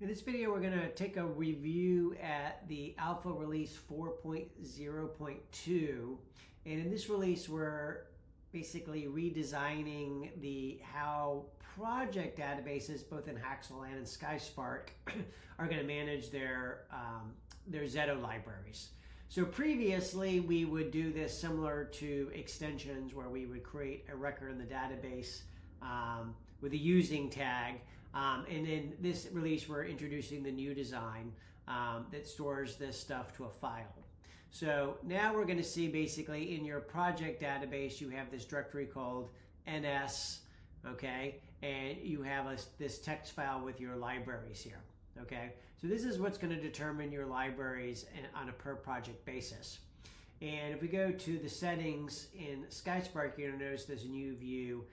In this video, we're going to take a review at the alpha release 4.0.2. And in this release, we're basically redesigning how project databases, both in Haxall and in SkySpark, are going to manage their Xeto libraries. So previously, we would do this similar to extensions where we would create a record in the database with a using tag. And in this release, we're introducing the new design that stores this stuff to a file. So now we're going to see basically in your project database, you have this directory called NS, okay? And you have this text file with your libraries here, okay? So this is what's going to determine your libraries on a per project basis. And if we go to the settings in SkySpark, you're going to notice there's a new view.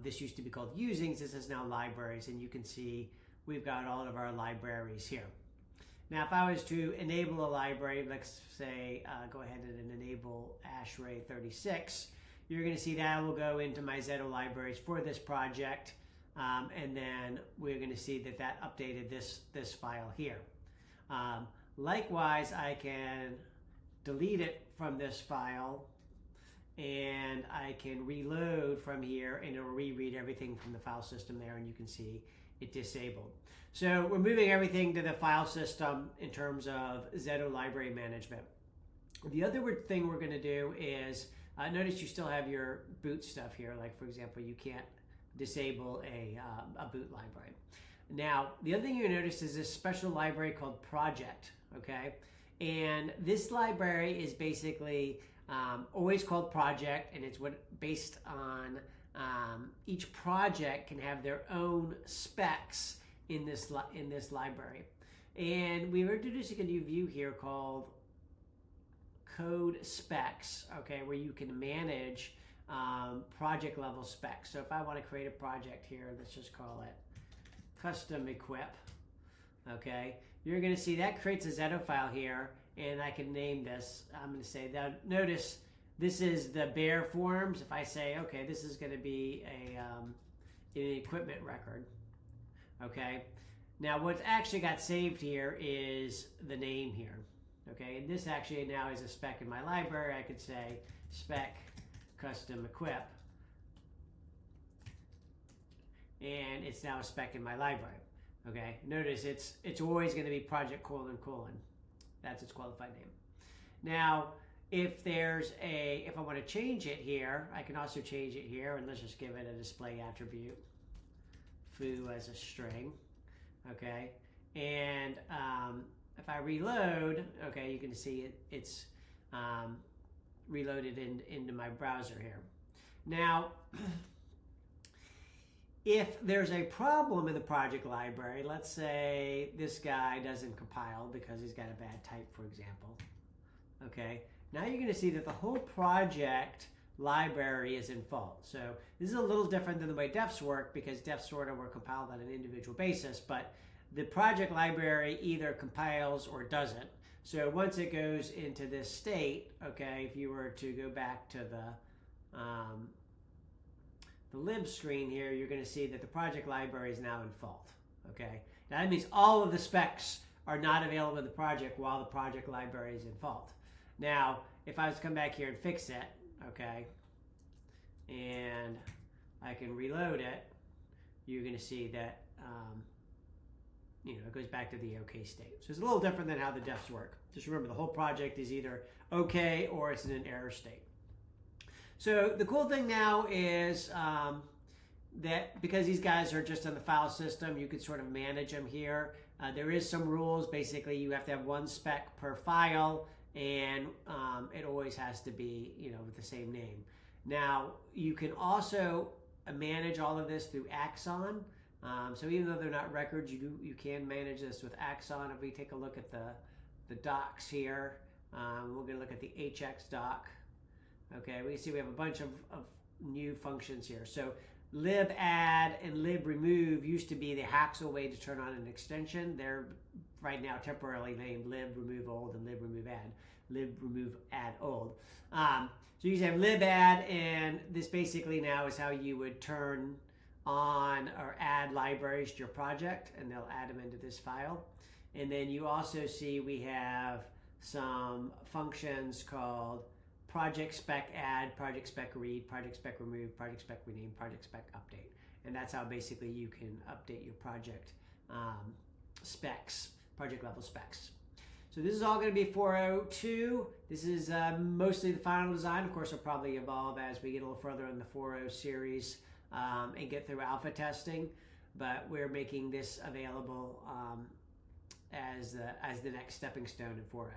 This used to be called usings. This is now libraries, and you can see we've got all of our libraries here. Now, if I was to enable a library, let's say go ahead and enable AshRay36, you're going to see that will go into my Xeto libraries for this project, and then we're going to see that updated this file here. Likewise, I can delete it from this file, and I can reload from here, and it'll reread everything from the file system there, and you can see it disabled. So we're moving everything to the file system in terms of Xeto library management. The other thing we're going to do is, notice you still have your boot stuff here. Like, for example, you can't disable a boot library. Now, the other thing you notice is this special library called project, okay? And this library is basically always called project, and it's based on each project can have their own specs in this library. And we're introducing a new view here called code specs, okay, where you can manage project level specs. So if I want to create a project here, let's just call it custom equip, okay, you're going to see that creates a Xeto file here, and I can name this. I'm going to say that, notice this is the bare forms. If I say, okay, this is going to be an equipment record, okay. Now what's actually got saved here is the name here, okay. And this actually now is a spec in my library. I could say spec custom equip, and it's now a spec in my library, okay. Notice it's always going to be project : : that's its qualified name. Now, if I want to change it here, I can also change it here, and let's just give it a display attribute, foo as a string, okay. And if I reload, okay, you can see it's reloaded into my browser here. Now, if there's a problem in the project library, let's say this guy doesn't compile because he's got a bad type, for example, okay, now you're going to see that the whole project library is in fault. So this is a little different than the way defs work, because defs sort of were compiled on an individual basis, but the project library either compiles or doesn't. So once it goes into this state, okay, if you were to go back to the lib screen here, you're going to see that the project library is now in fault, okay? Now that means all of the specs are not available in the project while the project library is in fault. Now, if I was to come back here and fix it, okay, and I can reload it, you're going to see that it goes back to the okay state. So it's a little different than how the defs work. Just remember, the whole project is either okay or it's in an error state. So the cool thing now is that because these guys are just on the file system, you can sort of manage them here. There is some rules. Basically, you have to have one spec per file, and it always has to be, with the same name. Now, you can also manage all of this through Axon. So even though they're not records, you can manage this with Axon. If we take a look at the docs here, we're going to look at the HX doc. Okay, we can see we have a bunch of new functions here. So lib add and lib remove used to be the Haxall way to turn on an extension. They're right now temporarily named lib remove old and lib remove add. Lib remove add old. So you have lib add, and this basically now is how you would turn on or add libraries to your project, and they'll add them into this file. And then you also see we have some functions called project spec add, project spec read, project spec remove, project spec rename, project spec update. And that's how basically you can update your project specs, project level specs. So this is all going to be 4.02. This is mostly the final design. Of course, it'll probably evolve as we get a little further in the 4.0 series and get through alpha testing. But we're making this available as the next stepping stone in 4.0.